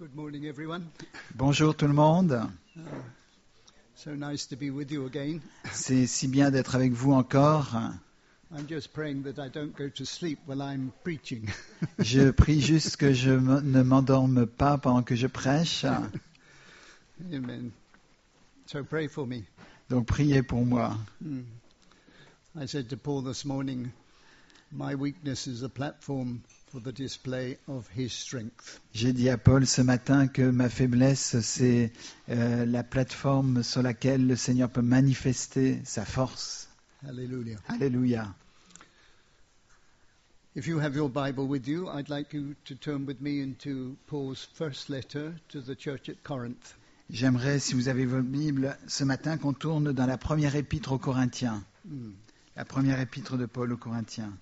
Good morning, everyone. Bonjour tout le monde, So nice to be with you again. c'est si bien d'être avec vous encore. I'm just praying that I don't go to sleep while I'm preaching. Je prie juste que je ne m'endorme pas pendant que je prêche, Amen. So pray for me. donc priez pour moi. I said to Paul this morning, my weakness is a platform for the display of his strength. J'ai dit à Paul ce matin que ma faiblesse, c'est la plateforme sur laquelle le Seigneur peut manifester sa force. Hallelujah. Alléluia. If you have your Bible with you, I'd like you to turn with me into Paul's first letter to the church at Corinth. J'aimerais, si vous avez votre Bible, ce matin qu'on tourne dans la première épître aux Corinthiens. La première épître de Paul aux Corinthiens.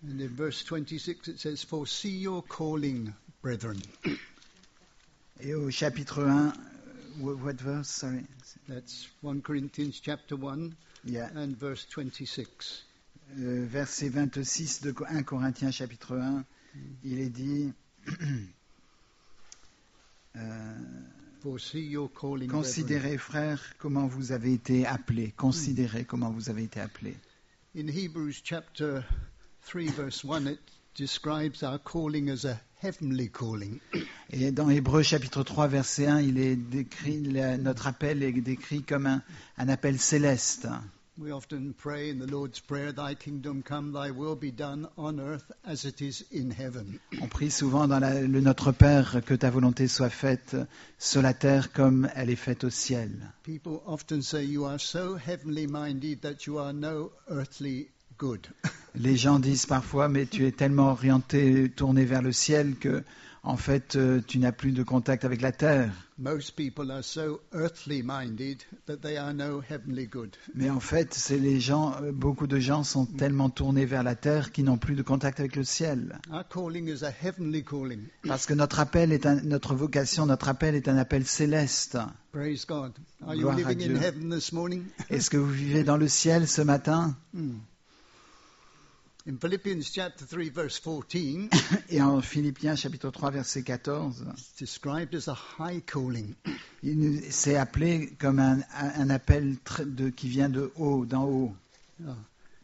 And in verse 26 it says, "Foresee your calling, brethren." Et au chapitre 1, what verse? Sorry. That's 1 Corinthians chapter 1 Yeah. and verse 26. Verset 26 de 1 Corinthiens chapitre 1, il est dit Foresee your calling, brethren. considérez frères comment vous avez été appelés, considérez comment vous avez été appelés. In Hebrews chapter 3 verse 1 it describes our calling as a heavenly calling. Et dans Hébreux chapitre 3 verset 1, il est décrit, notre appel est décrit comme un appel céleste. We often pray in the Lord's Prayer, Thy kingdom come, Thy will be done on earth as it is in heaven. On prie souvent dans le Notre Père que ta volonté soit faite sur la terre comme elle est faite au ciel. People often say you are so heavenly minded that you are no earthly good. Les gens disent parfois, mais tu es tellement orienté, tourné vers le ciel que, en fait, tu n'as plus de contact avec la terre. Most people are so earthly minded that they are no heavenly good. Mais en fait, c'est les gens, beaucoup de gens sont tellement tournés vers la terre qu'ils n'ont plus de contact avec le ciel. Our calling is a heavenly calling. Parce que notre appel est notre vocation, notre appel est un appel céleste. Praise God. Are you Gloire à living in Dieu. heaven this morning? Est-ce que vous vivez dans le ciel ce matin? In Philippians chapter 3 verse 14, Et en Philippiens chapitre 3 verset 14, it's described as a high calling. c'est appelé comme un appel qui vient de haut, d'en haut.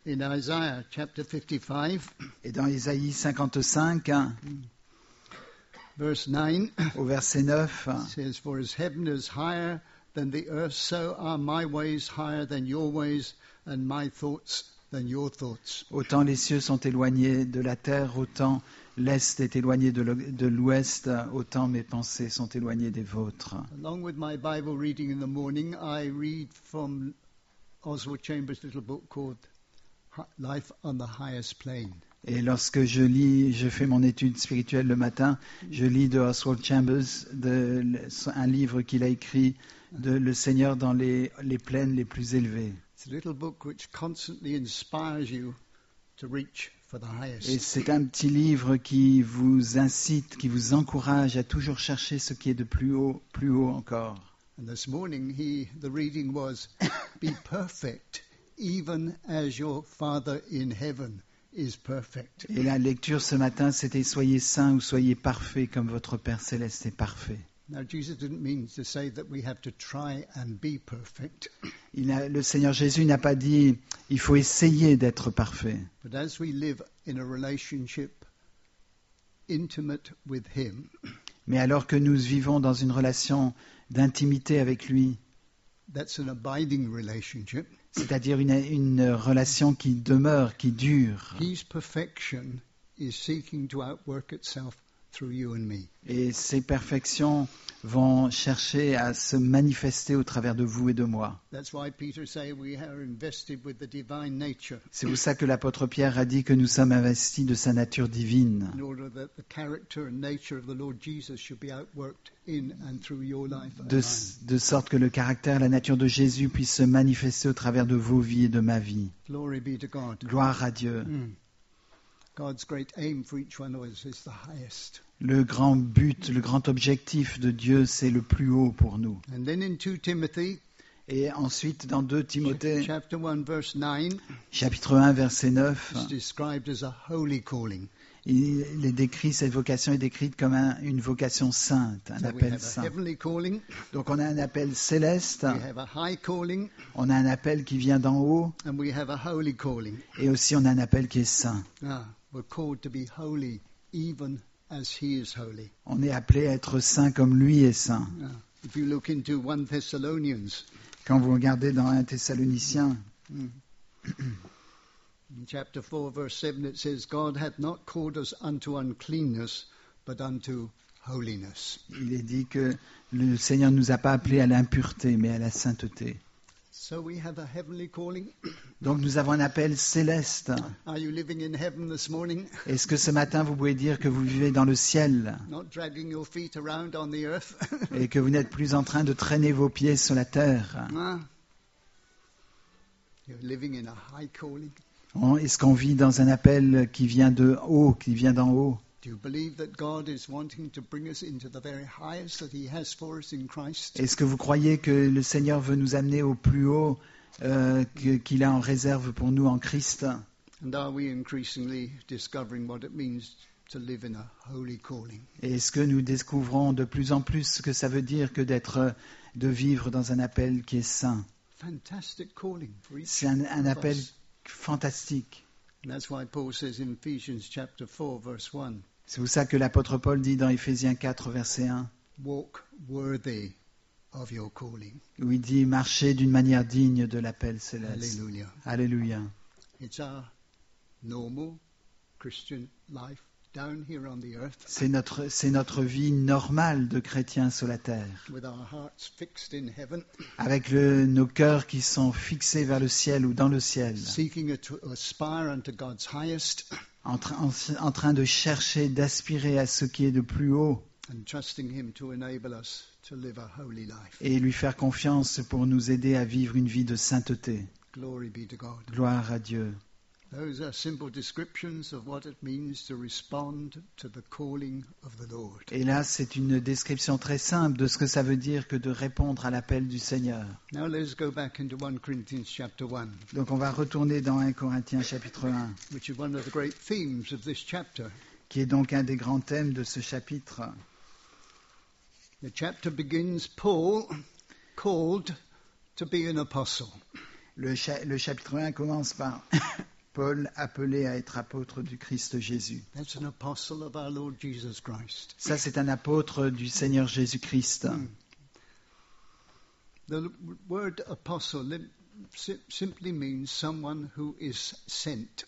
In Isaiah chapter 55 Et dans Isaïe 55, verse 9, au verset 9, it says, "For as heaven is higher than the earth, so are my ways higher than your ways, and my thoughts than your thoughts." autant les cieux sont éloignés de la terre, autant l'Est est éloigné de l'Ouest, autant mes pensées sont éloignées des vôtres. Along with my Bible reading in the morning, I read from Oswald Chambers' little book called Life on the Highest Plane. Et lorsque je fais mon étude spirituelle le matin, je lis de Oswald Chambers un livre qu'il a écrit de Le Seigneur dans les plaines les plus élevées. It's a little book which constantly inspires you to reach for the Et highest. c'est un petit livre qui vous incite, qui vous encourage à toujours chercher ce qui est de plus haut encore. And this morning, the reading was, "Be perfect, even as your Father in heaven is perfect." Et la lecture ce matin, c'était « Soyez saints ou soyez parfaits comme votre Père Céleste est parfait ». Now, Jesus didn't mean to say that we have to try and be perfect. Le Seigneur Jésus n'a pas dit « il faut essayer d'être parfait ». But as we live in a relationship intimate with Him, Mais alors que nous vivons dans une relation d'intimité avec lui, that's an abiding relationship. c'est-à-dire une relation qui demeure, qui dure, His perfection is seeking to outwork itself through you and me. et ces perfections vont chercher à se manifester au travers de vous et de moi. That's why Peter said we are invested with the divine nature, C'est pour ça que l'apôtre Pierre a dit que nous sommes investis de sa nature divine, in order that the character and nature of the Lord Jesus should be outworked in and through your life. and mine. de sorte que le caractère, la nature de Jésus puisse se manifester au travers de vos vies et de ma vie. Glory be to God. Gloire à Dieu. God's great aim for each one of us is the highest. Le grand but, le grand objectif de Dieu, c'est le plus haut pour nous. And then in 2 Timothy, Et ensuite, dans 2 Timothée, chapter 1, verse 9, chapitre 1, verset 9, it's described as a holy calling. Il est décrit, cette vocation est décrite comme une vocation sainte, un So we appel have a saint. heavenly calling, Donc on a un appel céleste, we have a high calling, on a un appel qui vient d'en haut, and we have a holy calling. et aussi on a un appel qui est saint. We're called to be holy, even as He is holy. On est appelé à être saint comme lui est saint. If you look into 1 Thessalonians, Quand vous regardez dans 1 Thessaloniciens, in chapter 4, verse 7, it says, God hath not called us unto uncleanness, but unto holiness. il est dit que le Seigneur ne nous a pas appelés à l'impureté, mais à la sainteté. So we have a heavenly calling. Donc nous avons un appel céleste. Are you living in heaven this morning? Est-ce que ce matin vous pouvez dire que vous vivez dans le ciel Not dragging your feet around on the earth? et que vous n'êtes plus en train de traîner vos pieds sur la terre? You're living in a high calling. Est-ce qu'on vit dans un appel qui vient de haut, qui vient d'en haut? Do you believe that God is wanting to bring us into the very highest that He has for us in Christ? Est-ce que vous croyez que le Seigneur veut nous amener au plus haut qu'il a en réserve pour nous en Christ? And are we increasingly discovering what it means to live in a holy calling? Et est-ce que nous découvrons de plus en plus ce que ça veut dire que de vivre dans un appel qui est saint? Fantastic calling for each C'est un of appel us. fantastique. And that's why Paul says in Ephesians chapter 4 verse 1, C'est pour ça que l'apôtre Paul dit dans Éphésiens 4, verset 1, walk worthy of your calling. où il dit « Marchez d'une manière digne de l'appel céleste Hallelujah. ». Alléluia. It's our normal Christian life down here on the earth, C'est notre vie normale de chrétiens sur la terre, with our hearts fixed in heaven, avec nos cœurs qui sont fixés vers le ciel ou dans le ciel, seeking to aspire unto God's highest, en train de chercher, d'aspirer à ce qui est de plus haut and trusting Him to enable us to live a holy life. et lui faire confiance pour nous aider à vivre une vie de sainteté. Glory be to God. Gloire à Dieu. Those are simple descriptions of what it means to respond to the calling of the Lord. Et là, c'est une description très simple de ce que ça veut dire que de répondre à l'appel du Seigneur. Now let's go back into 1 Corinthians chapter 1, Donc on va retourner dans 1 Corinthiens chapitre 1, which is one of the great themes of this chapter. qui est donc un des grands thèmes de ce chapitre. The chapter begins, Paul called to be an apostle. Le chapitre 1 commence par Paul appelé à être apôtre du Christ Jésus. That's an apostle of our Lord Jesus Christ. Ça, c'est un apôtre du Seigneur Jésus-Christ. The word apostle simply means someone who is sent.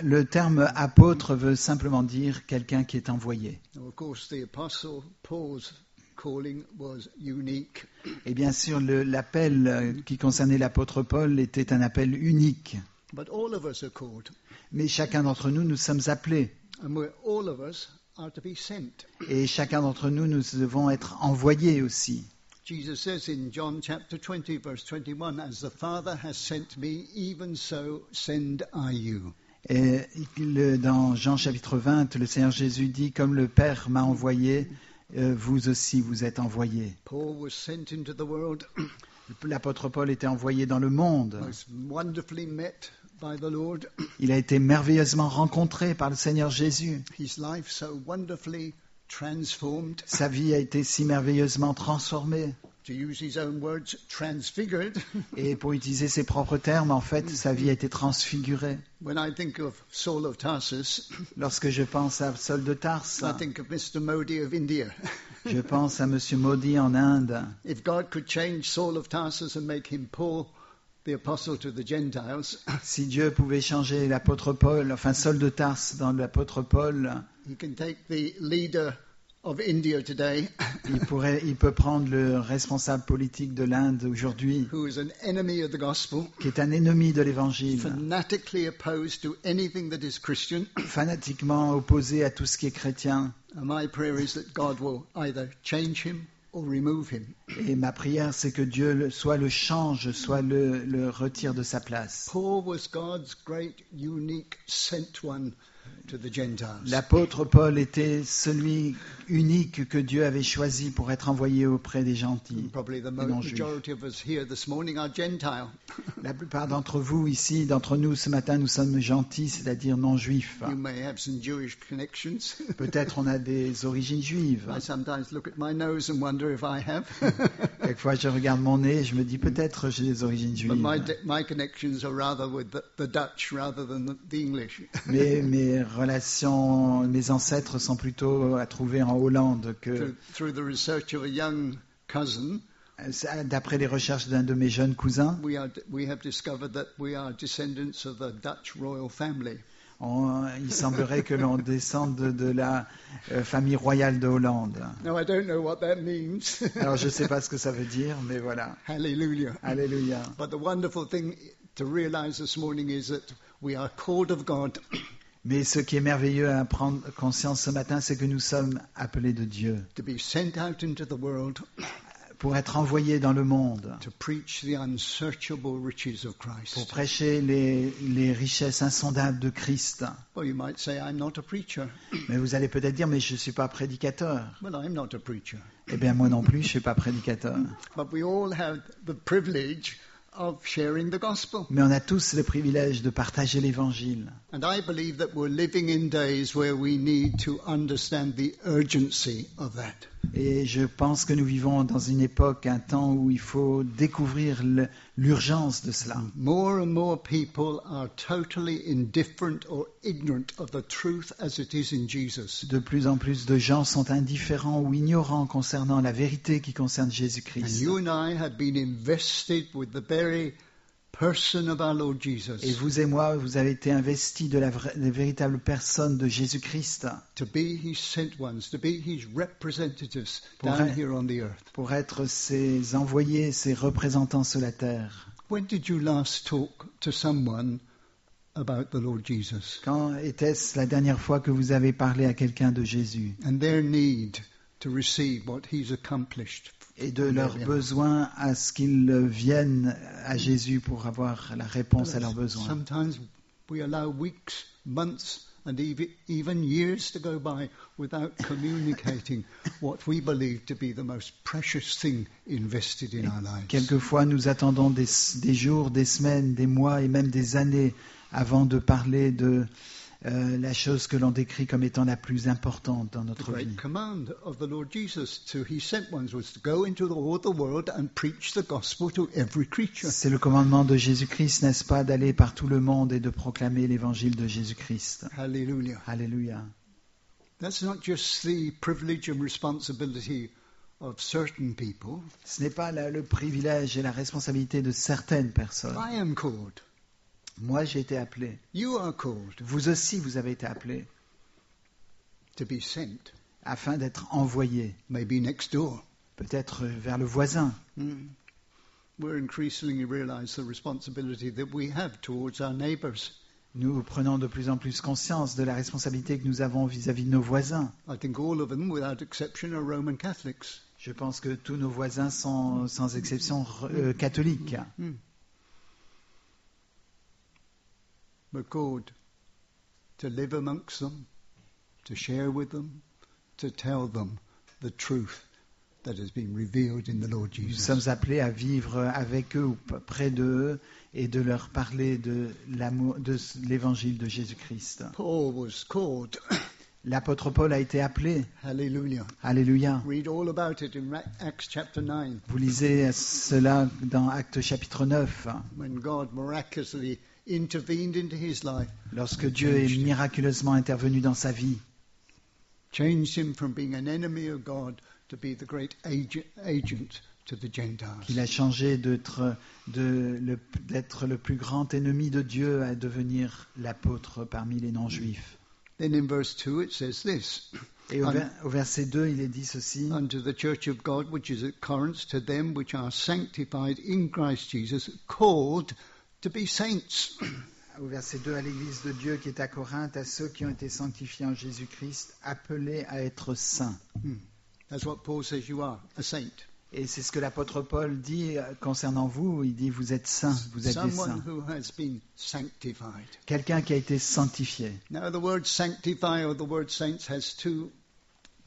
Le terme apôtre veut simplement dire quelqu'un qui est envoyé. Now, of course, the apostle Paul's calling was unique. Et bien sûr, l'appel qui concernait l'apôtre Paul était un appel unique. But all of us are called, Mais chacun d'entre nous, nous sommes appelés. and all of us are to be sent. Et chacun d'entre nous, nous devons être envoyés aussi. Jesus says in John chapter 20, verse 21, As the Father has sent me, even so send I you. Et dans Jean chapitre 20, le Seigneur Jésus dit, comme le Père m'a envoyé, vous aussi vous êtes envoyés. Paul was sent into the world, L'apôtre Paul était envoyé dans le monde. was wonderfully met by the Lord, Il a été merveilleusement rencontré par le Seigneur Jésus. his life so wonderfully transformed, Sa vie a été si merveilleusement transformée. to use his own words, transfigured. Et pour utiliser ses propres termes, en fait, sa vie a été transfigurée. When I think of Saul of Tarsus, Lorsque je pense à Saul de Tarse, I think of Mr. Modi of India. je pense à Monsieur Modi en Inde. If God could change Saul of Tarsus and make him Paul, the apostle to the Gentiles, Si Dieu pouvait changer l'apôtre Paul, enfin Saul de Tarse dans l'apôtre Paul, he can take the leader of India today, il peut prendre le responsable politique de l'Inde aujourd'hui, who is an enemy of the gospel, qui est un ennemi de l'Évangile, fanatically opposed to anything that is Christian. fanatiquement opposé à tout ce qui est chrétien. And my prayer is that God will either change him or remove him. Et ma prière, c'est que Dieu soit le change, soit le retire de sa place. Paul was God's great, unique, sent one to the Gentiles. L'apôtre Paul était celui unique que Dieu avait choisi pour être envoyé auprès des gentils, Probably the des non-juifs. majority of us here this morning are Gentile. La plupart d'entre vous ici, d'entre nous ce matin, nous sommes gentils, c'est-à-dire non-juifs. You may have some Jewish connections. Peut-être on a des origines juives. I sometimes look at my nose and wonder if I have. Quelquefois je regarde mon nez et je me dis peut-être j'ai des origines But juives. my connections are rather with the Dutch rather than the English. Mais mes relations, mes ancêtres sont plutôt à trouver en Hollande que, Through the research of a young cousin, d'après les recherches d'un de mes jeunes cousins, we have discovered that we are descendants of the Dutch royal family. il semblerait que l'on descende de la famille royale de Hollande. Now I don't know what that means. Alors je ne sais pas ce que ça veut dire, mais voilà. Hallelujah. Alléluia. But the wonderful thing to realize this morning is that we are called of God Mais ce qui est merveilleux à prendre conscience ce matin, c'est que nous sommes appelés de Dieu to be sent out into the world pour être envoyés dans le monde, to preach the unsearchable riches of pour Christ. prêcher les richesses insondables de Christ. Well, you might say, I'm not a preacher. Mais vous allez peut-être dire, mais je ne suis pas prédicateur. Well, I'm not a preacher. Eh bien, moi non plus, je ne suis pas prédicateur. But we all have the privilege of sharing the gospel. Mais on a tous le privilège de partager l'Évangile. And I believe that we're living in days where we need to understand the urgency of that. Et je pense que nous vivons dans une époque, un temps où il faut découvrir l'urgence de cela. More and more people are totally indifferent or ignorant of the truth as it is in Jesus. De plus en plus de gens sont indifférents ou ignorants concernant la vérité qui concerne And Jésus-Christ. you and I have been invested with the very person of our Lord Jesus Et vous et moi, vous avez été investis de la véritable personne de Jésus-Christ to be his sent ones, to be his representatives Pour down être- here on the earth. pour être ses envoyés, ses représentants sur la terre. When did you last talk to someone about the Lord Jesus Quand était-ce la dernière fois que vous avez parlé à quelqu'un de Jésus and their need to receive what he's accomplished? et de leurs besoins à ce qu'ils viennent à Jésus pour avoir la réponse à leurs besoins? Sometimes we allow weeks, months, and even years to go by without communicating what we believe to be the most precious thing invested in our lives. Quelquefois, nous attendons des jours, des semaines, des mois et même des années avant de parler de la chose que l'on décrit comme étant la plus importante dans The notre vie. great command of the Lord Jesus to his sent ones was to go into all the world and preach the gospel to every creature. C'est le commandement de Jésus-Christ, n'est-ce pas, d'aller par tout le monde et de proclamer l'évangile de Jésus-Christ. Hallelujah. Alléluia. That's not just the privilege and responsibility of certain people. Ce n'est pas le privilège et la responsabilité de certaines personnes. I am called. Moi, j'ai été appelé. You are called Vous aussi, vous avez été appelés to be sent, afin d'être envoyés, maybe next door. peut-être vers le voisin. We're increasingly realize the responsibility that we have towards our neighbors. Nous prenons de plus en plus conscience de la responsabilité que nous avons vis-à-vis de nos voisins. I think all of them, without exception, are Roman Catholics. Je pense que tous nos voisins sont, sans exception, catholiques. We're called to live amongst them, to share with them, to tell them the truth that has been revealed in the Lord Nous Jesus. sommes appelés à vivre avec eux ou près d'eux et de leur parler de l'amour, de l'évangile de Jésus-Christ. Paul was called. L'apôtre Paul a été appelé. Hallelujah. Alléluia. Read all about it in Acts chapter 9, Vous lisez cela dans Actes chapitre 9, when God miraculously intervened into his life, lorsque Dieu est miraculeusement intervenu dans sa vie. changed him from being an enemy of God to be the great agent to the Gentiles. Qu'il a changé d'être le plus grand ennemi de Dieu à devenir l'apôtre parmi les non-juifs. Then in verse 2 it says this, Et au verset 2, il est dit ceci: unto the church of God which is at Corinth, to them which are sanctified in Christ Jesus, called to be saints. Au verset 2, à l'église de Dieu qui est à Corinthe, à ceux qui ont été sanctifiés en Jésus-Christ, appelés à être saints. That's what Paul says you are, a saint. Et c'est ce que l'apôtre Paul dit concernant vous. Il dit, vous êtes saints, vous êtes des Someone saints. who has been sanctified. Quelqu'un qui a été sanctifié. Now, the word sanctify or the word saints has two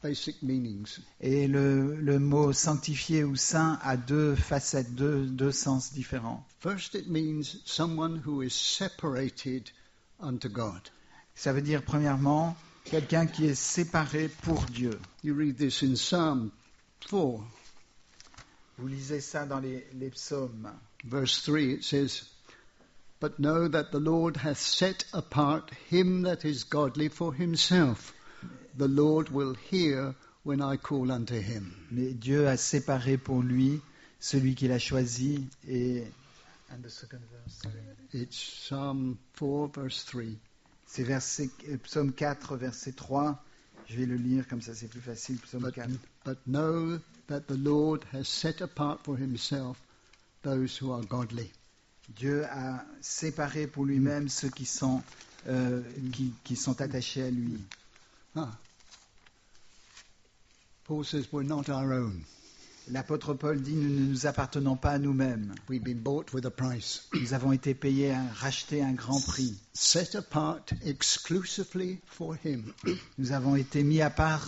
basic meanings. Et le mot sanctifié ou saint a deux facettes, deux sens différents. First, it means someone who is separated unto God. Ça veut dire, premièrement, quelqu'un qui est séparé pour Dieu. You read this in Psalm 4, Vous lisez ça dans les psaumes. verse 3. It says, "But know that the Lord hath set apart him that is godly for himself. The Lord will hear when I call unto him." Mais Dieu a séparé pour lui celui qu'il a choisi. Et and the second verse, sorry. It's Psalm 4, verse 3. C'est psaume 4, verset 3. Je vais le lire comme ça, c'est plus facile. Psaume 4. But know that the Lord has set apart for himself those who are godly. Dieu a séparé pour lui-même ceux qui sont attachés à lui. Paul says we're not our own. L'apôtre Paul dit, nous ne nous appartenons pas à nous-mêmes. We've been bought with a price. Nous avons été payés, rachetés à un grand prix. Set apart exclusively for him. Nous avons été mis à part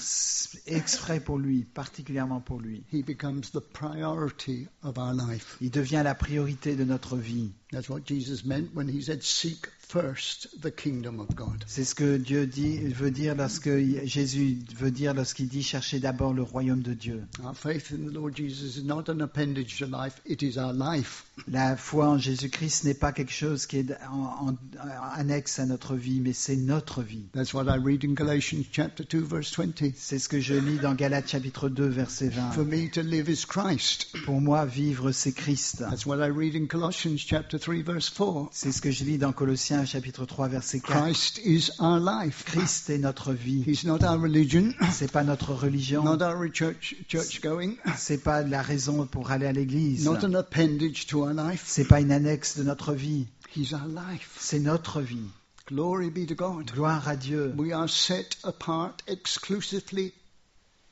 exprès pour lui, particulièrement pour lui. He becomes the priority of our life. Il devient la priorité de notre vie. That's what Jesus meant when he said, "Seek first the kingdom of God." C'est ce que Dieu veut dire Jésus veut dire lorsqu'il dit cherchez d'abord le royaume de Dieu. Our faith in the Lord Jesus is not an appendage to life, it is our life. La foi en Jésus-Christ n'est pas quelque chose qui est en annexe à notre vie, mais c'est notre vie. That's what I read in Galatians chapter 2 verse 20. C'est ce que je lis dans Galates chapitre 2 verset 20. For me to live is Christ. Pour moi, vivre c'est Christ. That's what I read in Colossians chapter 3 verse 4. C'est ce que je lis dans Colossiens chapitre 3 verset 4. Christ is our life. Christ est notre vie. He's not our religion. C'est pas notre religion. Not our church going. C'est pas la raison pour aller à l'église. Not an appendage to our life. C'est pas une annexe de notre vie. He's our life. C'est notre vie. Glory be to God. Gloire à Dieu. We are set apart exclusively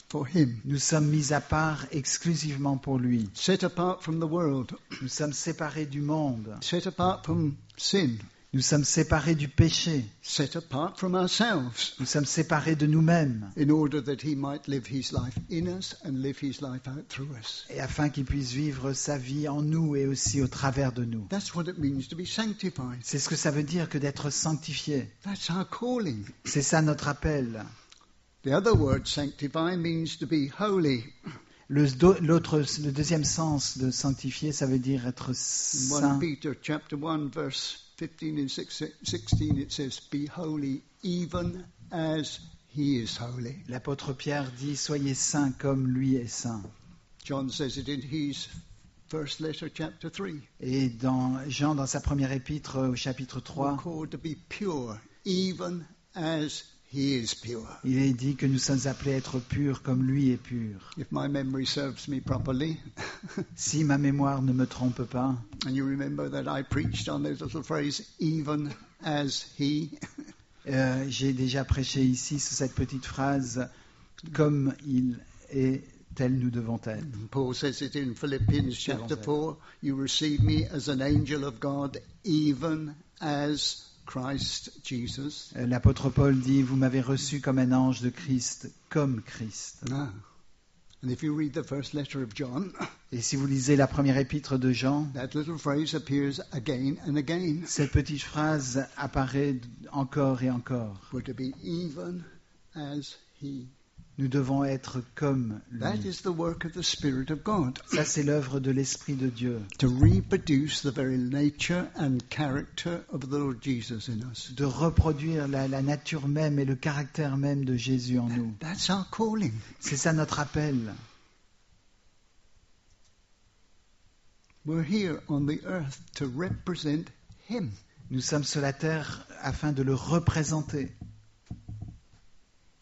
for him. Nous sommes mis à part exclusivement pour lui. Set apart from the world. Nous sommes séparés du monde. Set apart from sin. Nous sommes séparés du péché. Set apart from ourselves. Nous sommes séparés de nous-mêmes. In order that he might live his life in us and live his life out through us. Et afin qu'il puisse vivre sa vie en nous et aussi au travers de nous. That's what it means to be sanctified. C'est ce que ça veut dire que d'être sanctifié. That's our calling. C'est ça notre appel. The other word sanctify means to be holy. Le deuxième sens de sanctifier, ça veut dire être 1 saint. Peter chapter 1 verse 15 and 16 it says, "Be holy even as he is holy." L'apôtre Pierre dit, soyez saints comme lui est saint. John says it in his first letter, chapter 3. Et Jean, dans sa première épître au chapitre 3, We're called to be pure even as he is pure. il est dit que nous sommes appelés à être purs comme lui est pur. If my memory serves me properly, Si ma mémoire ne me trompe pas, and you remember that I preached on this little phrase, even as he. j'ai déjà prêché ici sur cette petite phrase, comme il est, tel nous devons être. Paul says it in Philippians chapter 4, "You receive me as an angel of God, even as Christ Jesus." L'apôtre Paul dit, vous m'avez reçu comme un ange de Christ, comme Christ. Ah. And if you read the first letter of John, Et si vous lisez la première épître de Jean, that little phrase appears again and again. cette petite phrase apparaît encore et encore. We're to be even as he. Nous devons être comme That lui. is the work of the Spirit of God, Ça, c'est l'œuvre de l'Esprit de Dieu, to reproduce the very nature and character of the Lord Jesus in us. de reproduire la nature même et le caractère même de Jésus en nous. That's our calling. C'est ça notre appel. We're here on the earth to represent him. Nous sommes sur la terre afin de le représenter.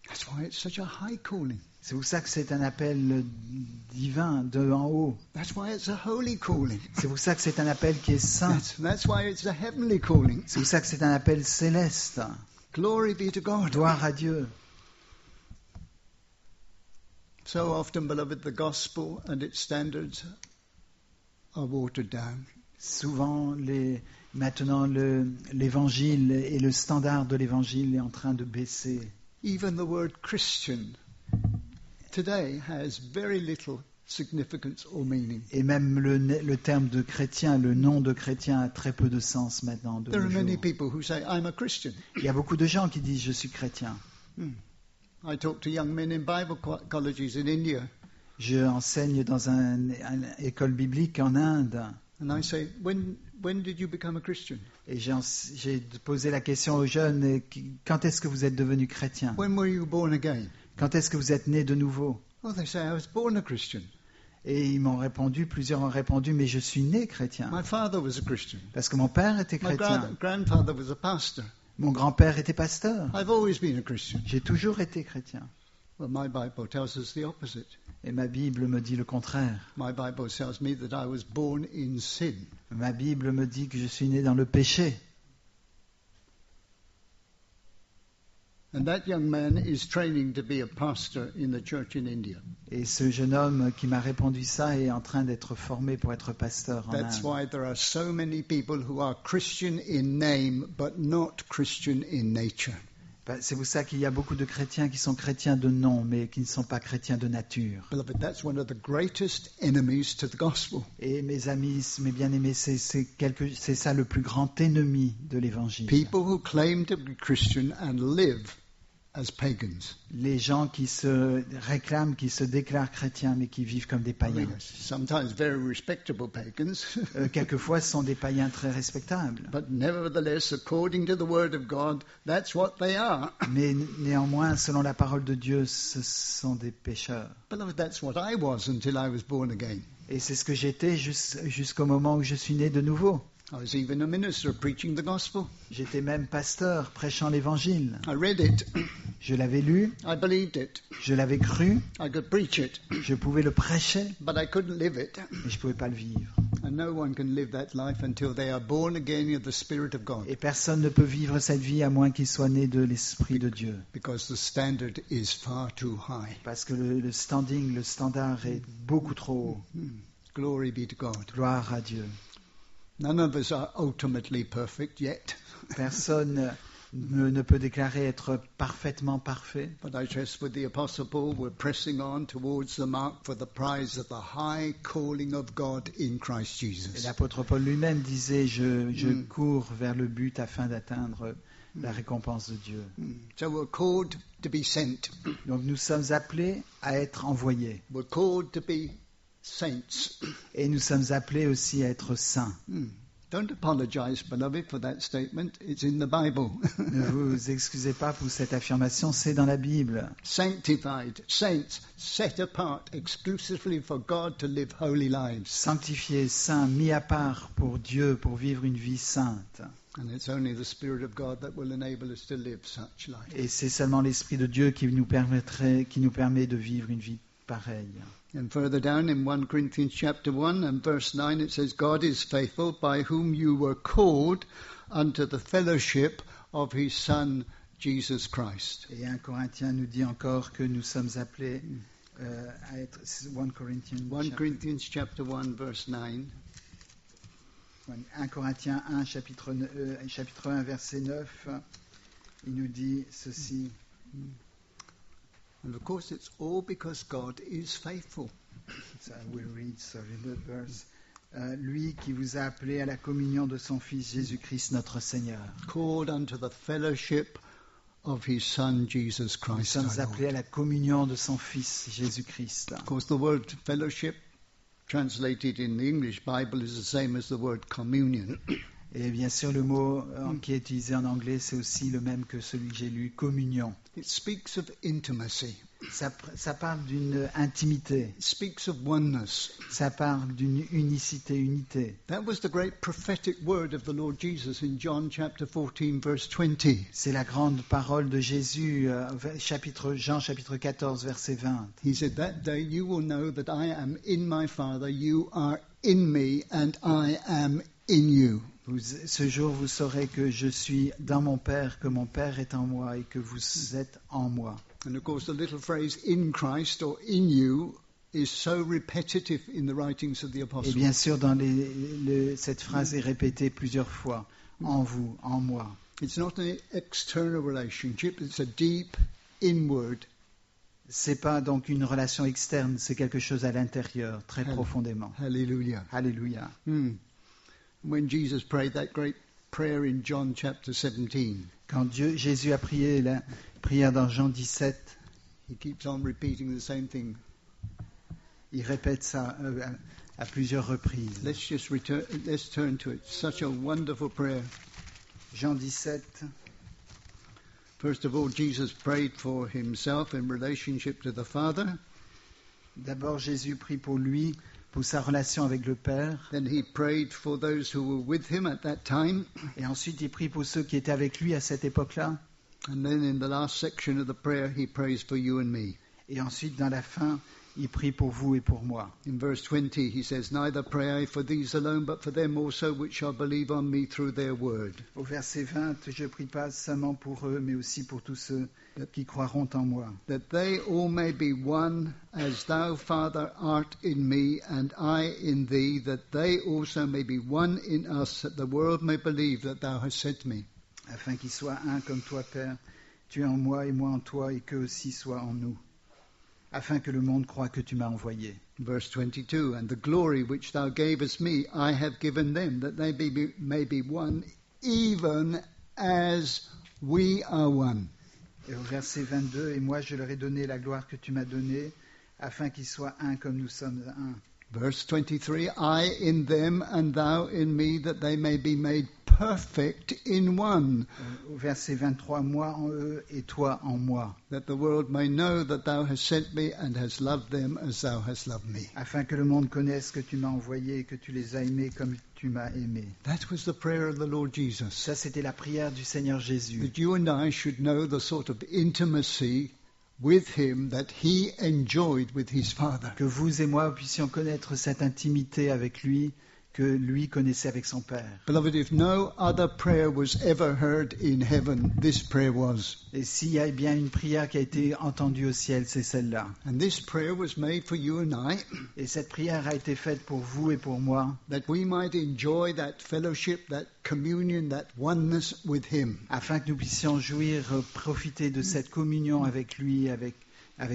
That's why it's such a high calling. C'est pour ça que c'est un appel divin de en haut. That's why it's a holy calling. C'est pour ça que c'est un appel qui est saint. That's why it's a heavenly calling. C'est pour ça que c'est un appel céleste. Glory be to God. Gloire à Dieu. So often, beloved, the gospel and its standards are watered down. Souvent, maintenant, l'évangile et le standard de l'évangile est en train de baisser. Even the word Christian today has very little significance or meaning. Et même le terme de chrétien, le nom de chrétien a très peu de sens maintenant. De There nos are many jours. people who say, I'm a Christian. Il y a beaucoup de gens qui disent je suis chrétien. I talk to young men in Bible colleges in India, Je enseigne dans une école biblique en Inde. and I say, when did you become a Christian? Et j'ai posé la question aux jeunes, quand est-ce que vous êtes devenus chrétiens? When were you born again? Quand est-ce que vous êtes nés de nouveau? Oh, they say, I was born a Christian. Et ils m'ont répondu, plusieurs ont répondu, mais je suis né chrétien. My father was a Christian. Parce que mon père était My chrétien. grandfather was a pastor. Mon grand-père était pasteur. I've always been a Christian. J'ai toujours été chrétien. Well, my Bible tells us the opposite. Et ma Bible me dit le contraire. My Bible tells me that I was born in sin. Ma Bible me dit que je suis né dans le péché. And that young man is training to be a pastor in the church in India. Et ce jeune homme qui m'a répondu ça est en train d'être formé pour être pasteur en That's Inde. why there are so many people who are Christian in name but not Christian in nature. C'est pour ça qu'il y a beaucoup de chrétiens qui sont chrétiens de nom, mais qui ne sont pas chrétiens de nature. Beloved, that's one of the greatest enemies to the gospel. Et mes amis, mes bien-aimés, c'est ça le plus grand ennemi de l'évangile. People who claim to be Christian and live as pagans. Les gens qui se réclament, qui se déclarent chrétiens, mais qui vivent comme des païens. Sometimes very respectable pagans. Quelquefois, ce sont des païens très respectables. But nevertheless, according to the word of God, that's what they are. Mais néanmoins, selon la parole de Dieu, ce sont des pécheurs. Beloved, that's what I was until I was born again. Et c'est ce que j'étais jusqu'au moment où je suis né de nouveau. I was even a minister preaching the gospel. J'étais même pasteur, prêchant l'évangile. I read it. Je l'avais lu, I believed it. je l'avais cru, I could preach it. je pouvais le prêcher, But I couldn't live it. mais je ne pouvais pas le vivre. And no one can live that life until they are born again of the Spirit of God. Et personne ne peut vivre cette vie à moins qu'il soit né de l'Esprit de Dieu. Because the standard is far too high. Parce que le standard est beaucoup trop haut. Glory be to God. Gloire à Dieu. None of us are ultimately perfect yet. Personne ne peut déclarer être parfaitement parfait. But I trust with the Apostle Paul, we're pressing on towards the mark for the prize of the high calling of God in Christ Et Jesus. l'apôtre Paul lui-même disait, je cours vers le but afin d'atteindre la récompense de Dieu. So we're called to be sent. Donc nous sommes appelés à être envoyés. We're called to be saints. Et nous sommes appelés aussi à être saints. Don't apologize, beloved, for that statement. It's in the Bible. Ne vous excusez pas pour cette affirmation, c'est dans la Bible. Sanctified, saints, set apart exclusively for God to live holy lives. Sanctifiés, saints, mis à part pour Dieu, pour vivre une vie sainte. And it's only the Spirit of God that will enable us to live such life. Et c'est seulement l'Esprit de Dieu qui nous permet de vivre une vie pareille. And further down in 1 Corinthians chapter 1 and verse 9 it says, God is faithful, by whom you were called unto the fellowship of his Son, Jesus Christ. Et 1 Corinthiens nous dit encore que nous sommes appelés à être... 1 Corinthians chapter 1 verse 9. 1 Corinthiens 1, chapitre 1, verset 9, il nous dit ceci. And of course it's all because God is faithful. So I will read, the verse. Lui qui vous a appelé à la communion de son Fils Jésus-Christ notre Seigneur. Called unto the fellowship of his Son Jesus Nous Christ. sommes our appelés à Lord. la communion de son Fils Jésus-Christ. Of course the word fellowship translated in the English Bible is the same as the word communion. Et bien sûr, le mot qui est utilisé en anglais, c'est aussi le même que celui que j'ai lu, communion. It speaks of intimacy. Ça parle d'une intimité, It speaks of oneness. ça parle d'une unité. That was the great prophetic word of the Lord Jesus in John chapter 14 verse 20. C'est la grande parole de Jésus, Jean chapitre 14, verset 20. He said, that day you will know that I am in my Father, you are in me, and I am in you. Ce jour, vous saurez que je suis dans mon Père, que mon Père est en moi et que vous êtes en moi. And of course, the little phrase "in Christ" or "in you" is so repetitive in the writings of the Et apostles. bien sûr, cette phrase est répétée plusieurs fois. En vous, en moi. It's not an external relationship; it's a deep inward. C'est pas donc une relation externe, c'est quelque chose à l'intérieur, très profondément. Hallelujah. Alléluia. When Jesus prayed that great prayer in John chapter 17, Quand Jésus a prié la prière dans Jean 17, he keeps on repeating the same thing. il répète ça à plusieurs reprises. Let's turn to it. Such a wonderful prayer. Jean 17. First of all, Jesus prayed for himself in relationship to the Father. D'abord, Jésus prie pour lui, pour sa relation avec le Père. Then he prayed for those who were with him at that time. Et ensuite, il prie pour ceux qui étaient avec lui à cette époque-là. And then in the last section of the prayer, he prays for you and me. Et ensuite, dans la fin, il prie pour vous et pour moi. In verse 20, he says, "Neither pray I for these alone, but for them also which shall believe on me through their word." Au verset 20, je prie pas seulement pour eux, mais aussi pour tous ceux qui croiront en moi. That they all may be one, as thou, Father, art in me, and I in thee, that they also may be one in us, that the world may believe that thou hast sent me. Afin qu'ils soient un comme toi, Père, tu es en moi et moi en toi, et qu'eux aussi soient en nous. Afin que le monde croie que tu m'as envoyé. Verse 22, "And the glory which thou gavest me, I have given them, that they may be one, even as we are one." Et au verset 22, et moi je leur ai donné la gloire que tu m'as donnée, afin qu'ils soient un comme nous sommes un. Verse 23, "I in them and thou in me, that they may be made perfect in one." Au verset 23, moi en eux et toi en moi. That the world may know that thou hast sent me and hast loved them as thou hast loved me. Afin que le monde connaisse que tu m'as envoyé et que tu les as aimés comme tu m'as aimé. That was the prayer of the Lord Jesus. Ça, c'était la prière du Seigneur Jésus. That you and I should know the sort of intimacy with him that he enjoyed with his Father. Que vous et moi puissions connaître cette intimité avec lui que lui connaissait avec son Père. Beloved, if no other prayer was ever heard in heaven, this prayer was. Et s'il y a bien une prière qui a été entendue au ciel, c'est celle-là. And this prayer was made for you and I, Et cette prière a été faite pour vous et pour moi, that we might enjoy that fellowship, that communion, that oneness with him. afin que nous puissions jouir, profiter de cette communion avec lui, avec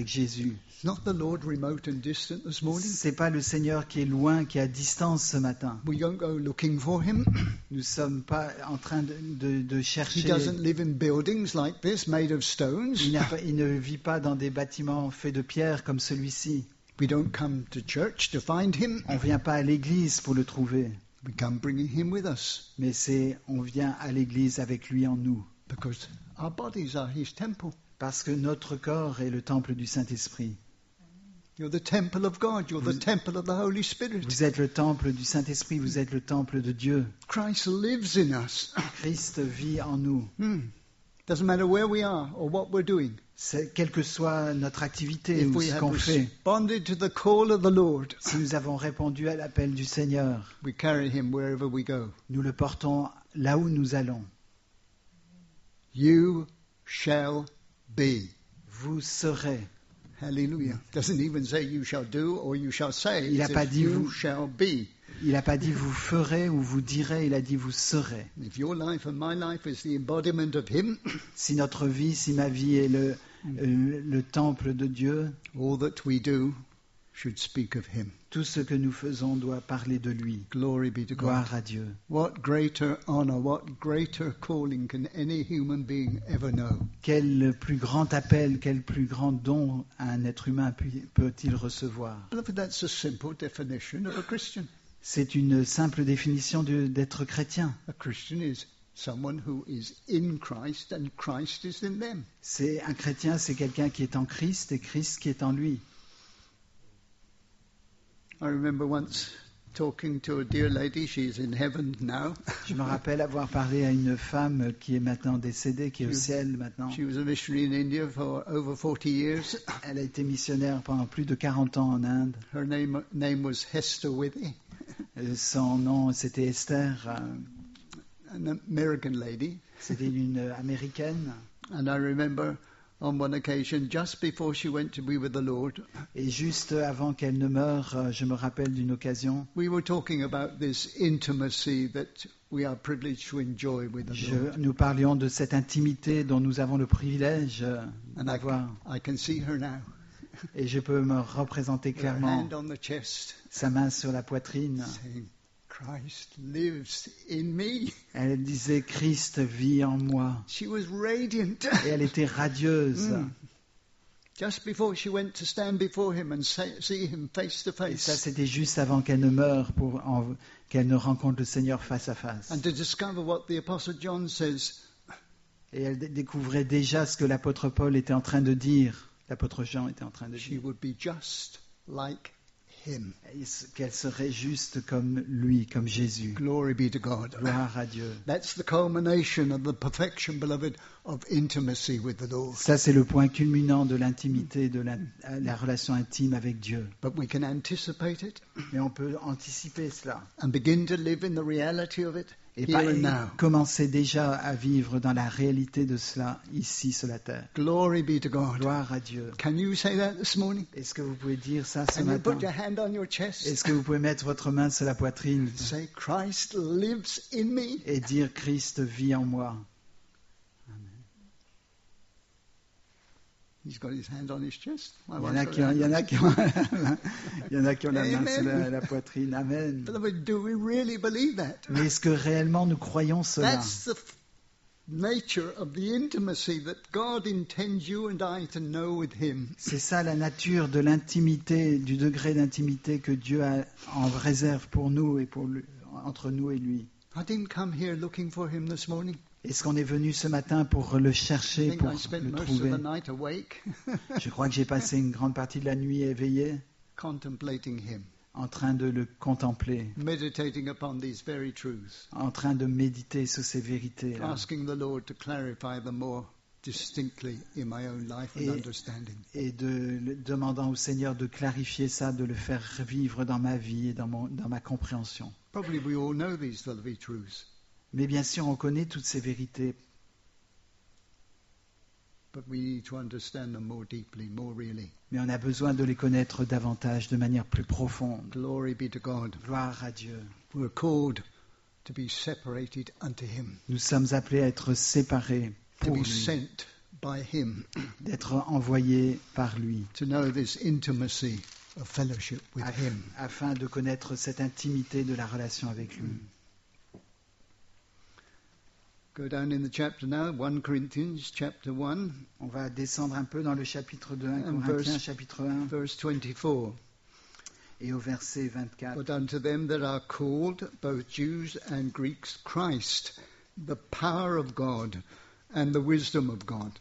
Jésus. Not the Lord remote and distant this morning. C'est pas le Seigneur qui est loin, qui est à distance ce matin. We don't go looking for him. Nous sommes pas en train de He chercher. doesn't live in buildings like this, made of stones. Il ne vit pas dans des bâtiments faits de pierre comme celui-ci. We don't come to church to find him. On vient pas à l'église pour le trouver, We come bringing him with us, mais on vient à l'église avec lui en nous. because our bodies are his temple. Parce que notre corps est le temple du Saint-Esprit. You're the temple of God. You're the temple of the Holy Spirit. Vous êtes le temple du Saint-Esprit, vous êtes le temple de Dieu. Christ lives in us. Christ vit en nous. Doesn't matter where we are or what we're doing. Quelle que soit notre activité If ou we ce have qu'on fait, responded to the call of the Lord, si nous avons répondu à l'appel du Seigneur, we carry him wherever we go. nous le portons là où nous allons. You shall be. Vous serez. Hallelujah. Doesn't even say you shall do or you shall say. Il It n'a pas says dit you vous. shall be. Il n'a pas dit vous ferez ou vous direz, il a dit vous serez. If your life and my life is the embodiment of him, Si notre vie, si ma vie est le temple de Dieu, all that we do should speak of him. tout ce que nous faisons doit parler de lui. Glory be to God. Gloire à Dieu. What greater honor, what greater calling can any human being ever know? Quel plus grand appel, quel plus grand don un être humain peut-il recevoir? Beloved, that's a simple definition of a Christian. C'est une simple définition d'être chrétien. A Christian is someone who is in Christ and Christ is in them. C'est un chrétien, c'est quelqu'un qui est en Christ et Christ qui est en lui. I remember once talking to a dear lady, she's in heaven now. Je me rappelle avoir parlé à une femme qui est maintenant décédée, qui est au ciel maintenant. She was a missionary in India for over 40 years. Elle a été missionnaire pendant plus de 40 ans en Inde. Her name was Hester Withy, Son nom, c'était Esther. an American lady. C'était une américaine. And I remember on one occasion, just before she went to be with the Lord, Et juste avant qu'elle ne meure, je me rappelle d'une occasion. we were talking about this intimacy that we are privileged to enjoy with the Lord. Nous parlions de cette intimité dont nous avons le privilège And d'avoir. I can see her now. Et je peux me représenter With her clairement hand on the chest, sa main sur la poitrine. saying, Christ lives in me. Elle disait, Christ vit en moi. She was radiant. Et elle était radieuse. Just before she went to stand before him and see him face to Et ça, face, c'était juste avant qu'elle ne meure, qu'elle ne rencontre le Seigneur face à face. and to discover what the Apostle John says, Et elle découvrait déjà ce que l'apôtre Paul était en train de dire. L'apôtre Jean était en train de she dire. would be just like him. Qu'elle serait juste comme lui, comme Jésus. Glory be to God. Gloire à Dieu. That's the culmination of the perfection, beloved, of intimacy with the Lord. Ça, c'est le point culminant de l'intimité, de la relation intime avec Dieu. But we can anticipate it Mais on peut anticiper cela. and begin to live in the reality of it Et here and now. commencer déjà à vivre dans la réalité de cela, ici sur la terre. Glory be to God. Gloire à Dieu. Can you say that this morning? Est-ce que vous pouvez dire ça ce And you matin? put your hand on your chest Est-ce que vous pouvez mettre votre main sur la poitrine and say, Christ lives in me. et dire Christ vit en moi? He's got his hand on his chest. Il y en a qui ont la main sur la poitrine. Amen. Beloved, do we really believe that? Mais est-ce que réellement nous croyons cela? That's the nature of the intimacy that God intends you and I to know with him. C'est ça la nature de l'intimité, du degré d'intimité que Dieu a en réserve pour nous et entre nous et lui. I didn't come here looking for him this morning. Est-ce qu'on est venu ce matin pour le I chercher, think pour I spent le most of trouver? the night awake, Je crois que j'ai passé une grande partie de la nuit éveillé, contemplating him, en train de le contempler, meditating upon these very truths, en train de méditer sur ces vérités, asking the Lord to clarify them more distinctly in my own life and understanding. et demandant au Seigneur de clarifier ça, de le faire vivre dans ma vie et dans ma compréhension. Probably we all know these lovely truths, Mais bien sûr, on connaît toutes ces vérités, but we need to understand them more deeply, more really. mais on a besoin de les connaître davantage, de manière plus profonde. Glory be to God. Gloire à Dieu. We're called to be separated unto him, Nous sommes appelés à être séparés to pour be lui, sent by him, d'être envoyés par lui, to know this intimacy of fellowship with him. afin de connaître cette intimité de la relation avec lui. Go down in the chapter now, 1 Corinthians chapter 1, On va descendre un peu dans le chapitre de 1 And Corinthiens, chapitre 1, verse 24. et au verset 24. But unto them that are called, both Jews and Greeks, Christ, the power of God and the wisdom of God.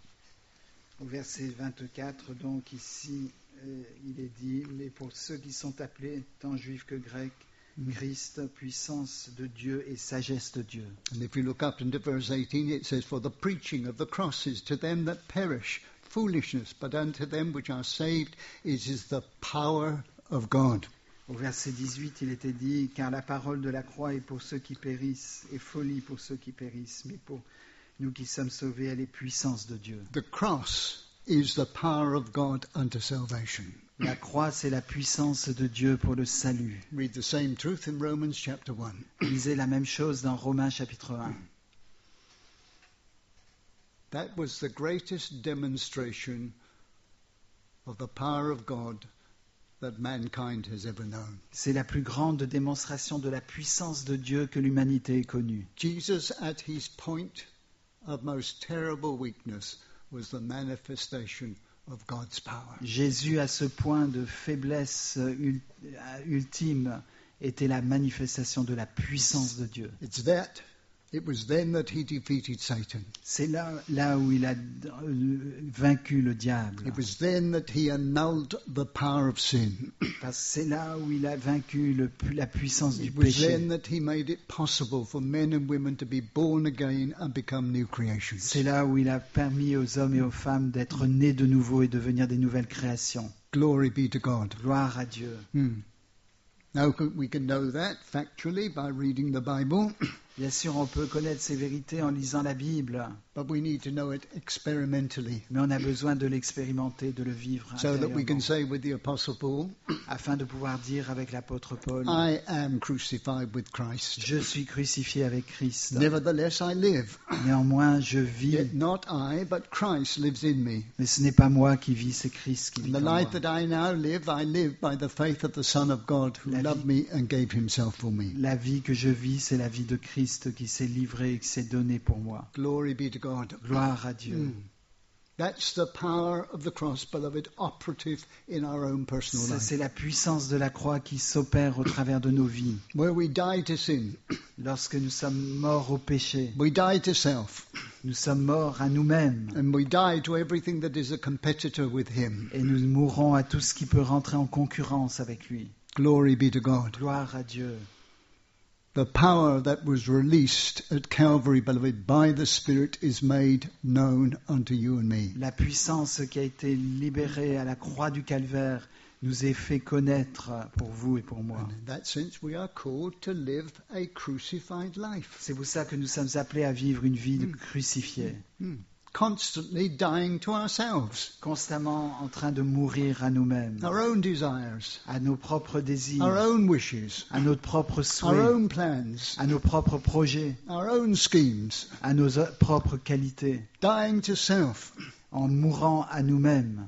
Au verset 24, donc ici, il est dit, mais pour ceux qui sont appelés, tant juifs que grecs, Christ, puissance de Dieu et sagesse de Dieu. And if you look up into verse 18, it says, For the preaching of the cross is to them that perish foolishness, but unto them which are saved it is the power of God. Au verset 18, il était dit, car la parole de la croix est pour ceux qui périssent, et folie pour ceux qui périssent, mais pour nous qui sommes sauvés, elle est puissance de Dieu. The cross is the power of God unto salvation. La croix, c'est la puissance de Dieu pour le salut. Read the same truth in Romans chapter 1. Lisez la même chose dans Romains chapitre 1. That was the greatest demonstration of the power of God that mankind has ever known. C'est la plus grande démonstration de la puissance de Dieu que l'humanité ait connue. Jesus, at his point of most terrible weakness, was the manifestation of God's power. Jésus, à ce point de faiblesse ultime, était la manifestation de la puissance de Dieu. It was then that he defeated Satan. C'est là où il a vaincu le diable. It was then that he annulled the power of sin. Parce que c'est là où il a vaincu la puissance du It was péché. then that he made it possible for men and women to be born again and become new creations. C'est là où il a permis aux hommes et aux femmes d'être nés de nouveau et devenir des nouvelles créations. Glory be to God. Gloire à Dieu. Now we can know that factually by reading the Bible. Bien sûr, on peut connaître ces vérités en lisant la Bible, but we need to know it experimentally mais on a besoin de l'expérimenter, de le vivre so that we can intérieurement, say with the Apostle Paul, afin de pouvoir dire avec l'apôtre Paul, I am crucified with Christ. je suis crucifié avec Christ. Nevertheless, I live. Néanmoins, je vis, Yet not I, but Christ lives in me. mais ce n'est pas moi qui vis, c'est Christ qui vit And the en moi. life that I now live, I live by the faith of the Son of God who La loved me and gave himself for me. La vie que je vis, c'est la vie de Christ qui s'est livré et qui s'est donné pour moi. Glory be to God. Gloire à Dieu. That's the power of the cross, beloved, operative in our own personal Ça, life. c'est la puissance de la croix qui s'opère au travers de nos vies. Where we die to sin, Lorsque nous sommes morts au péché, we die to self, nous sommes morts à nous-mêmes and we die to everything that is a competitor with Him. et nous mourrons à tout ce qui peut rentrer en concurrence avec lui. Glory be to God. Gloire à Dieu. The power that was released at Calvary, beloved, by the Spirit is made known unto you and me. La puissance qui a été libérée à la croix du Calvaire nous est fait connaître pour vous et pour moi. And in that sense, we are called to live a crucified life. C'est pour ça que nous sommes appelés à vivre une vie de crucifié, Constantly dying to ourselves, constamment en train de mourir à nous-mêmes, our own desires, à nos propres désirs, our own wishes, à nos propres our souhaits, own plans, à nos propres projets, our own schemes, à nos propres qualités, dying to self, en mourant à nous-mêmes,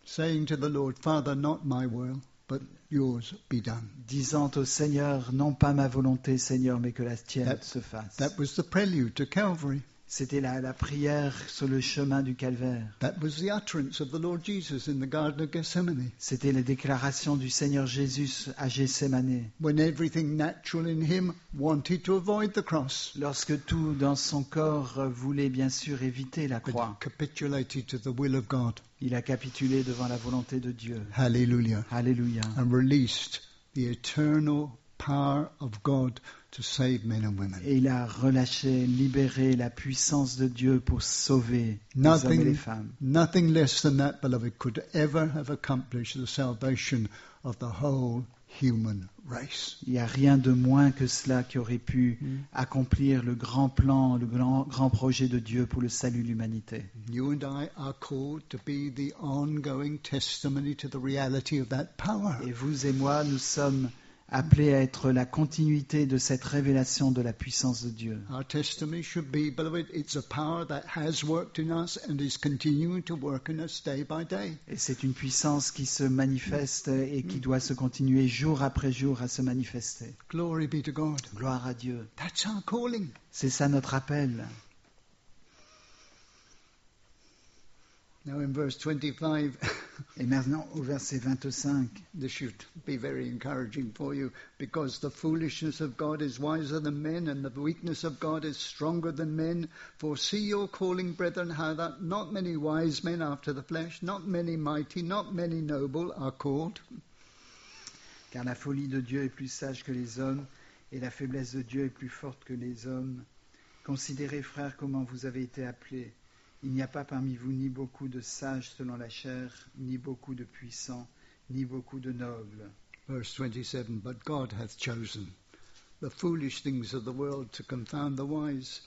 saying to the Lord, Father, not my will, but yours be done. disant au Seigneur, non pas ma volonté, Seigneur, mais que la tienne That- se fasse. That was the prelude to Calvary. C'était la prière sur le chemin du Calvaire. That was the utterance of the Lord Jesus in the Garden of Gethsemane. C'était la déclaration du Seigneur Jésus à Gethsémané. When everything natural in him wanted to avoid the cross, Lorsque tout dans son corps voulait bien sûr éviter la but croix, capitulated to the will of God. il a capitulé devant la volonté de Dieu. Hallelujah. Alléluia. And released the eternal power of God to save men and women. Et il a relâché, libéré la puissance de Dieu pour sauver les hommes et les femmes. Nothing less than that, beloved, could ever have accomplished the salvation of the whole human race. Il n'y a rien de moins que cela qui aurait pu accomplir le grand plan, le grand projet de Dieu pour le salut de l'humanité. You and I are called to be the ongoing testimony to the reality of that power. Et vous et moi, nous sommes appelés à être la continuité de cette révélation de la puissance de Dieu. Our testimony should be, beloved, it's a power that has worked in us and is continuing to work in us day by day. Et c'est une puissance qui se manifeste et qui doit se continuer jour après jour à se manifester. Glory be to God. Gloire à Dieu. That's our calling. C'est ça notre appel. Now in verse 25, Et maintenant, au verset 25, this should be very encouraging for you, because the foolishness of God is wiser than men, and the weakness of God is stronger than men. For see your calling, brethren, how that not many wise men after the flesh, not many mighty, not many noble are called. car la folie de Dieu est plus sage que les hommes, et la faiblesse de Dieu est plus forte que les hommes. Considérez, frères, comment vous avez été appelés. Il n'y a pas parmi vous ni beaucoup de sages selon la chair, ni beaucoup de puissants, ni beaucoup de nobles. Verse 27, but God hath chosen the foolish things of the world to confound the wise,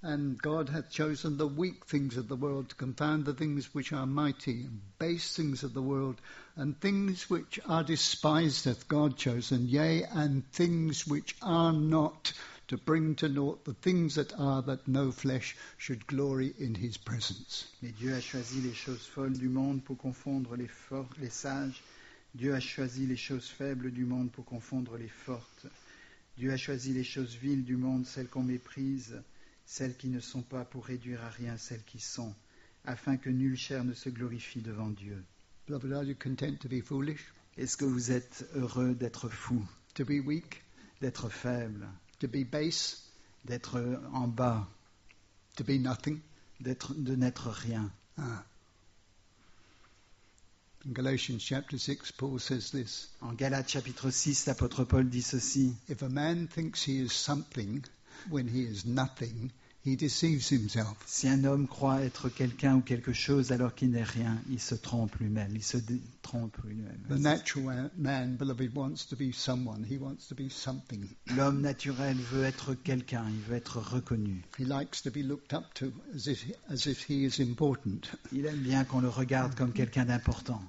and God hath chosen the weak things of the world to confound the things which are mighty, and base things of the world, and things which are despised hath God chosen, yea, and things which are not, to bring to naught the things that are, that no flesh should glory in his presence. Mais Dieu a choisi les choses folles du monde pour confondre les forts, les sages. Dieu a choisi les choses faibles du monde pour confondre les fortes. Dieu a choisi les choses viles du monde, celles qu'on méprise, celles qui ne sont pas, pour réduire à rien celles qui sont, afin que nulle chair ne se glorifie devant Dieu. Beloved, are you content to be foolish, Est-ce que vous êtes heureux d'être fou, to be weak, d'être faible, to be base, d'être en bas, to be nothing? de n'être rien? In Galatians chapter 6, Paul says this, En Galates chapitre 6, l'apôtre Paul dit ceci: if a man thinks he is something when he is nothing, he he deceives himself. Si un homme croit être quelqu'un ou quelque chose alors qu'il n'est rien, il se trompe lui-même, il se trompe lui-même. The natural man, beloved, wants to be someone. He wants to be something. L'homme naturel veut être quelqu'un, il veut être reconnu. He likes to be looked up to as if he is important. Il aime bien qu'on le regarde comme quelqu'un d'important.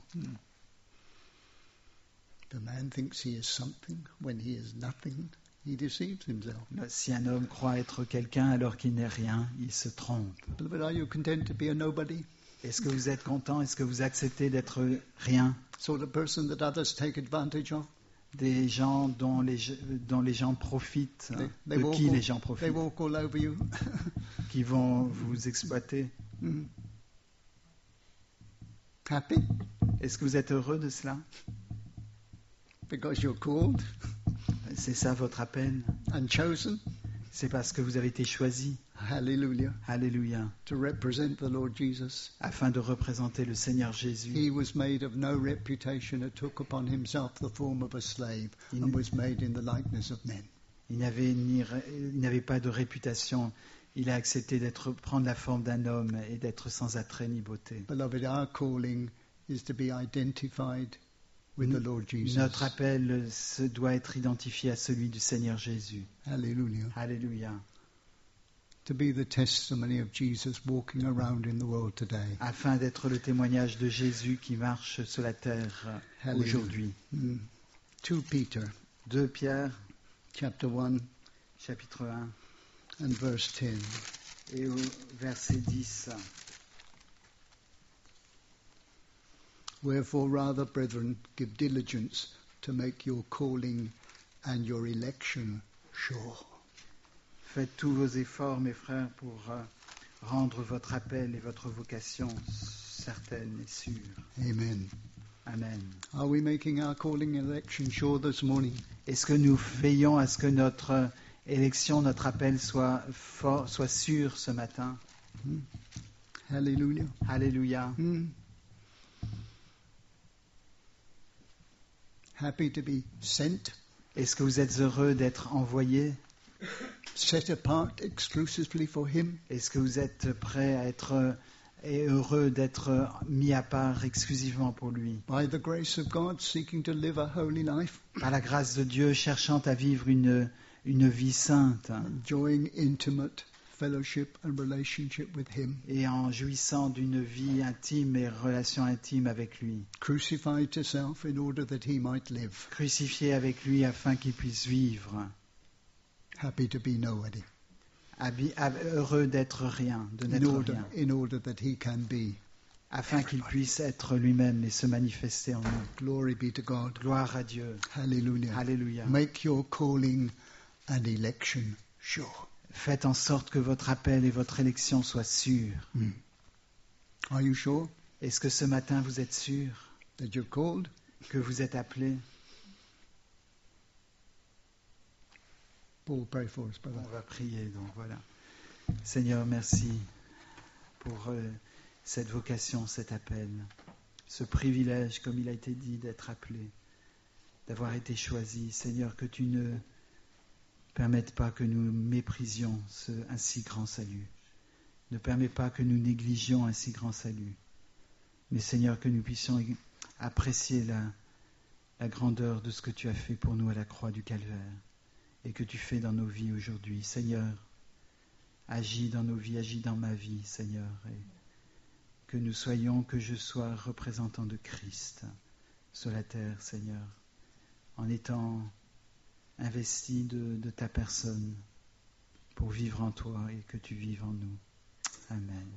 The man thinks he is something when he is nothing. He deceives himself. Si un homme croit être quelqu'un alors qu'il n'est rien, il se trompe. Beloved, are you content to be a nobody? Est-ce que vous êtes content? Est-ce que vous acceptez d'être rien? Sort of person that others take advantage of? Des gens dont les gens profitent, They de walk qui all- les gens They profitent, walk all over you. qui vont vous exploiter. Happy Est-ce que vous êtes heureux de cela? because you're called C'est ça votre appel. and chosen. C'est parce que vous avez été choisi, Hallelujah. alléluia, To represent the Lord Jesus. afin de représenter le Seigneur Jésus. He was made of no reputation and took upon himself the form of a slave and was made in the likeness of men. Il n'avait pas de réputation. Il a accepté prendre la forme d'un homme et d'être sans attrait ni beauté. Beloved, our calling is to be identified with the Lord Jesus. Notre appel doit être identifié à celui du Seigneur Jésus. Hallelujah. Alléluia. To be the testimony of Jesus walking around in the world today. Afin d'être le témoignage de Jésus qui marche sur la terre Hallelujah. aujourd'hui. 2 Peter 2 Pierre, chapter 1 chapitre 1, and verse 10. et au verset 10. Wherefore rather, brethren, give diligence to make your calling and your election sure. Faites tous vos efforts, mes frères, pour rendre votre appel et votre vocation certaine et sûre. Amen. Amen. Are we making our calling and election sure this morning? Est-ce que nous veillons à ce que notre élection, notre appel soit sûr ce matin? Hallelujah. Alléluia. Happy to be sent, Est-ce que vous êtes heureux d'être envoyé? set apart exclusively for Him. Est-ce que vous êtes prêt à être et heureux d'être mis à part exclusivement pour lui? By the grace of God, seeking to live a holy life, Par la grâce de Dieu, cherchant à vivre une vie sainte enjoying intimate fellowship and relationship with Him, et en jouissant d'une vie intime et relation intime avec lui. crucified to self in order that He might live. Crucifié avec lui afin qu'il puisse vivre. Happy to be nobody, Heureux d'être rien, de n'être rien. in order that He can be. Afin qu'il puisse être lui-même et se manifester en nous. Glory be to God. Gloire à Dieu. Hallelujah. Alléluia. Make your calling and election sure. Faites en sorte que votre appel et votre élection soient sûrs. Are you sure Est-ce que ce matin vous êtes sûr that you're called? que vous êtes appelé? Paul, pray for us, brother. On va prier, donc voilà. Seigneur, merci pour cette vocation, cet appel, ce privilège, comme il a été dit, d'être appelé, d'avoir été choisi. Seigneur, que tu ne permettes pas que nous méprisions un si grand salut. Ne permets pas que nous négligions un si grand salut. Mais Seigneur, que nous puissions apprécier la grandeur de ce que tu as fait pour nous à la croix du Calvaire et que tu fais dans nos vies aujourd'hui. Seigneur, agis dans nos vies, agis dans ma vie, Seigneur, et que je sois représentant de Christ sur la terre, Seigneur, en étant investi de ta personne pour vivre en toi et que tu vives en nous. Amen.